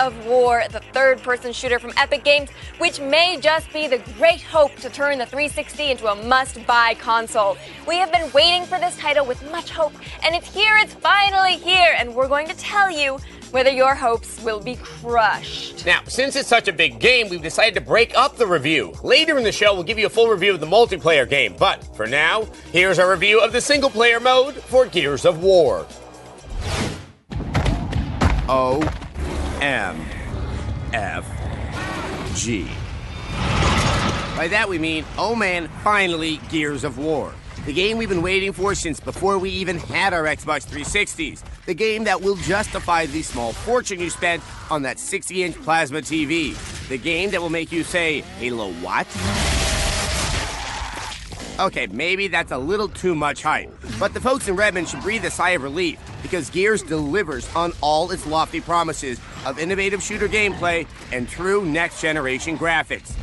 of War, the third-person shooter from Epic Games, which may just be the great hope to turn the 360 into a must-buy console. We have been waiting for this title with much hope, and it's finally here, and we're going to tell you whether your hopes will be crushed. Now, since it's such a big game, we've decided to break up the review. Later in the show, we'll give you a full review of the multiplayer game. But for now, here's our review of the single-player mode for Gears of War. O-M-F-G. By that we mean, oh man, finally, Gears of War. The game we've been waiting for since before we even had our Xbox 360s. The game that will justify the small fortune you spent on that 60-inch plasma TV. The game that will make you say, Halo what? Okay, maybe that's a little too much hype. But the folks in Redmond should breathe a sigh of relief, because Gears delivers on all its lofty promises of innovative shooter gameplay and true next-generation graphics.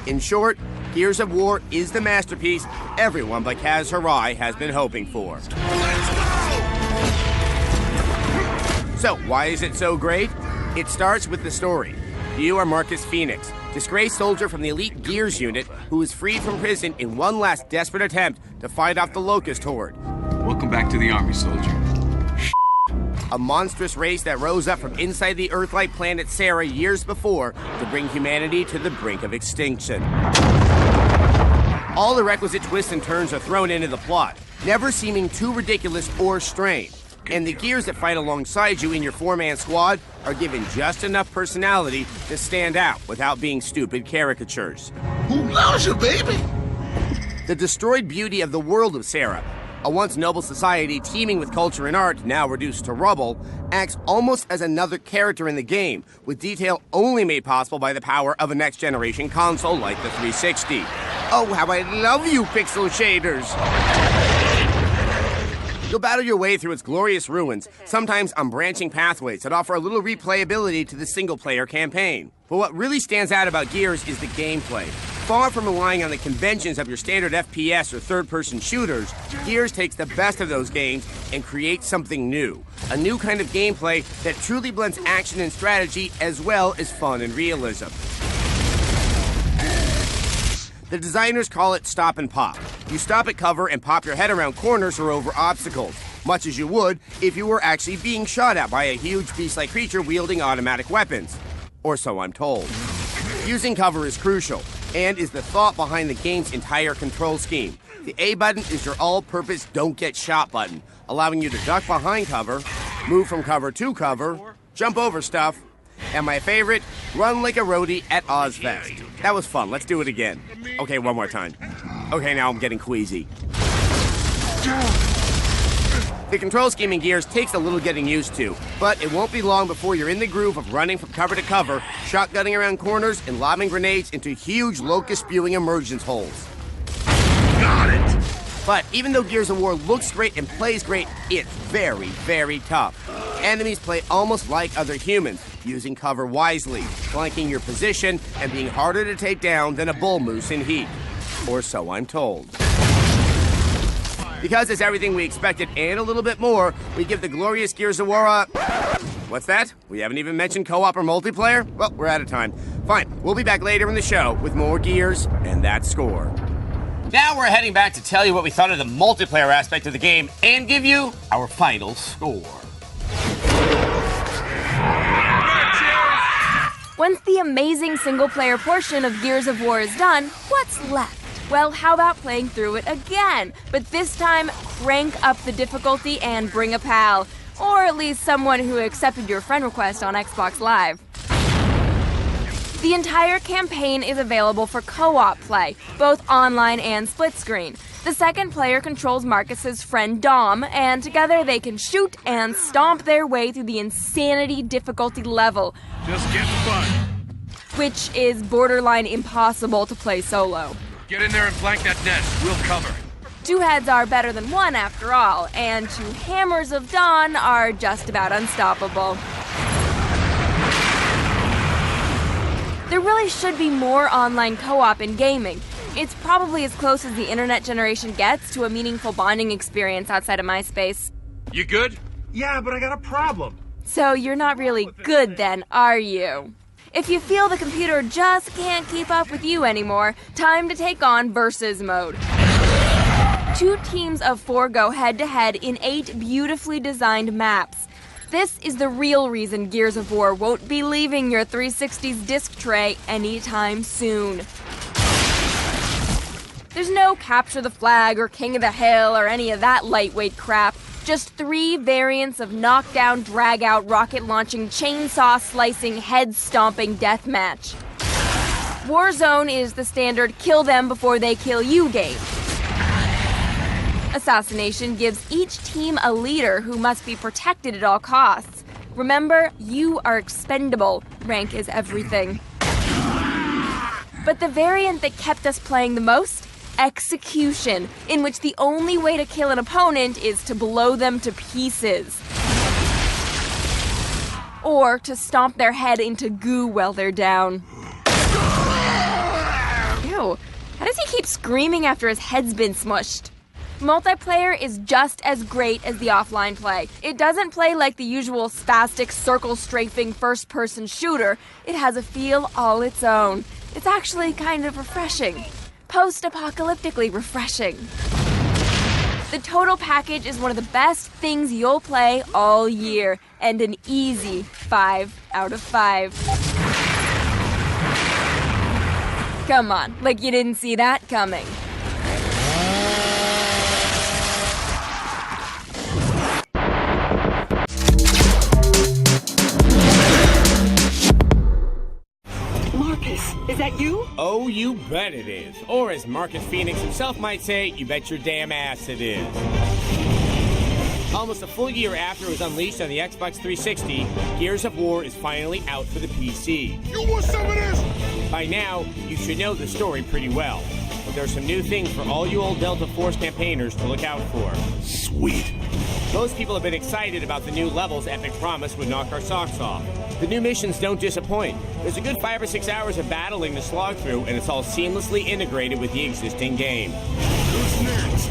In short, Gears of War is the masterpiece everyone but Kaz Hirai has been hoping for. Let's go! So, why is it so great? It starts with the story. You are Marcus Phoenix, disgraced soldier from the elite Gears unit who was freed from prison in one last desperate attempt to fight off the Locust Horde. Welcome back to the Army, soldier. A monstrous race that rose up from inside the Earth-like planet Sarah years before to bring humanity to the brink of extinction. All the requisite twists and turns are thrown into the plot, never seeming too ridiculous or strange. And the Gears that fight alongside you in your four-man squad are given just enough personality to stand out without being stupid caricatures. Who loves you, baby? The destroyed beauty of the world of Sarah, a once noble society teeming with culture and art, now reduced to rubble, acts almost as another character in the game, with detail only made possible by the power of a next-generation console like the 360. Oh, how I love you, pixel shaders! You'll battle your way through its glorious ruins, sometimes on branching pathways that offer a little replayability to the single-player campaign. But what really stands out about Gears is the gameplay. Far from relying on the conventions of your standard FPS or third-person shooters, Gears takes the best of those games and creates something new. A new kind of gameplay that truly blends action and strategy as well as fun and realism. The designers call it stop and pop. You stop at cover and pop your head around corners or over obstacles, much as you would if you were actually being shot at by a huge beast-like creature wielding automatic weapons. Or so I'm told. Using cover is crucial, and is the thought behind the game's entire control scheme. The A button is your all-purpose don't get shot button, allowing you to duck behind cover, move from cover to cover, jump over stuff, and my favorite, run like a roadie at Ozfest. That was fun, let's do it again. Okay, one more time. Okay, now I'm getting queasy. The control scheme in Gears takes a little getting used to, but it won't be long before you're in the groove of running from cover to cover, shotgunning around corners, and lobbing grenades into huge locust-spewing emergence holes. Got it! But even though Gears of War looks great and plays great, it's very, very tough. Enemies play almost like other humans, using cover wisely, flanking your position, and being harder to take down than a bull moose in heat. Or so I'm told. Because it's everything we expected and a little bit more, we give the glorious Gears of War a... What's that? We haven't even mentioned co-op or multiplayer? Well, we're out of time. Fine, we'll be back later in the show with more Gears and that score. Now we're heading back to tell you what we thought of the multiplayer aspect of the game and give you our final score. Once the amazing single-player portion of Gears of War is done, what's left? Well, how about playing through it again? But this time, crank up the difficulty and bring a pal. Or at least someone who accepted your friend request on Xbox Live. The entire campaign is available for co-op play, both online and split-screen. The second player controls Marcus's friend Dom, and together they can shoot and stomp their way through the insanity difficulty level. Just get fun. Which is borderline impossible to play solo. Get in there and flank that nest. We'll cover. Two heads are better than one after all, and two hammers of dawn are just about unstoppable. There really should be more online co-op in gaming. It's probably as close as the internet generation gets to a meaningful bonding experience outside of MySpace. You good? Yeah, but I got a problem. So you're not really good then, are you? If you feel the computer just can't keep up with you anymore, time to take on Versus Mode. 2 teams of 4 go head-to-head in 8 beautifully designed maps. This is the real reason Gears of War won't be leaving your 360's disc tray anytime soon. There's no capture the flag or king of the hill or any of that lightweight crap. Just 3 variants of knockdown, drag-out, rocket-launching, chainsaw-slicing, head-stomping deathmatch. Warzone is the standard kill them before they kill you game. Assassination gives each team a leader who must be protected at all costs. Remember, you are expendable. Rank is everything. But the variant that kept us playing the most? Execution, in which the only way to kill an opponent is to blow them to pieces. Or to stomp their head into goo while they're down. Ew, how does he keep screaming after his head's been smushed? Multiplayer is just as great as the offline play. It doesn't play like the usual spastic, circle-strafing first-person shooter. It has a feel all its own. It's actually kind of refreshing. Post-apocalyptically refreshing. The total package is one of the best things you'll play all year, and an easy 5 out of 5. Come on, like you didn't see that coming. Is that you? Oh, you bet it is. Or as Marcus Phoenix himself might say, you bet your damn ass it is. Almost a full year after it was unleashed on the Xbox 360, Gears of War is finally out for the PC. You want some of this? By now, you should know the story pretty well. But there's some new things for all you old Delta Force campaigners to look out for. Sweet. Most people have been excited about the new levels Epic promised would knock our socks off. The new missions don't disappoint. There's a good 5 or 6 hours of battling to slog through, and it's all seamlessly integrated with the existing game. Who's next?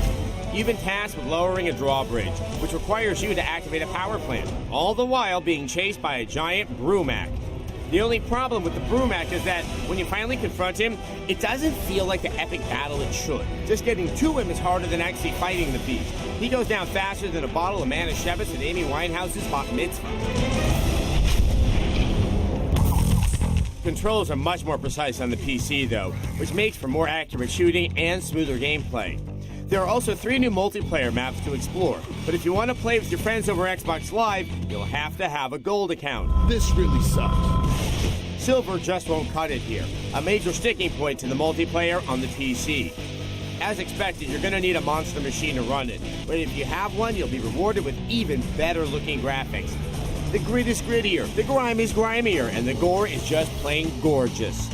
You've been tasked with lowering a drawbridge, which requires you to activate a power plant, all the while being chased by a giant Brumac. The only problem with the Brumac is that when you finally confront him, it doesn't feel like the epic battle it should. Just getting to him is harder than actually fighting the beast. He goes down faster than a bottle of Manischewitz at Amy Winehouse's bat mitzvah. Controls are much more precise on the PC, though, which makes for more accurate shooting and smoother gameplay. There are also 3 new multiplayer maps to explore, but if you want to play with your friends over Xbox Live, you'll have to have a gold account. This really sucks. Silver just won't cut it here, a major sticking point to the multiplayer on the PC. As expected, you're going to need a monster machine to run it, but if you have one, you'll be rewarded with even better looking graphics. The grit is grittier, the grime is grimier, and the gore is just plain gorgeous.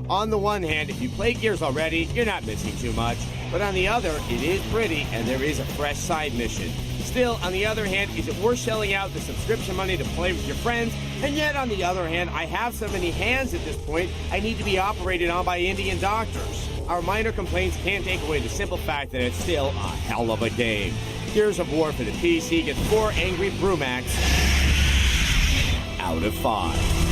On the one hand, if you play Gears already, you're not missing too much, but on the other, it is pretty and there is a fresh side mission. Still, on the other hand, is it worth shelling out the subscription money to play with your friends? And yet, on the other hand, I have so many hands at this point, I need to be operated on by Indian doctors. Our minor complaints can't take away the simple fact that it's still a hell of a game. Gears of War for the PC gets 4 angry Brumacs out of 5.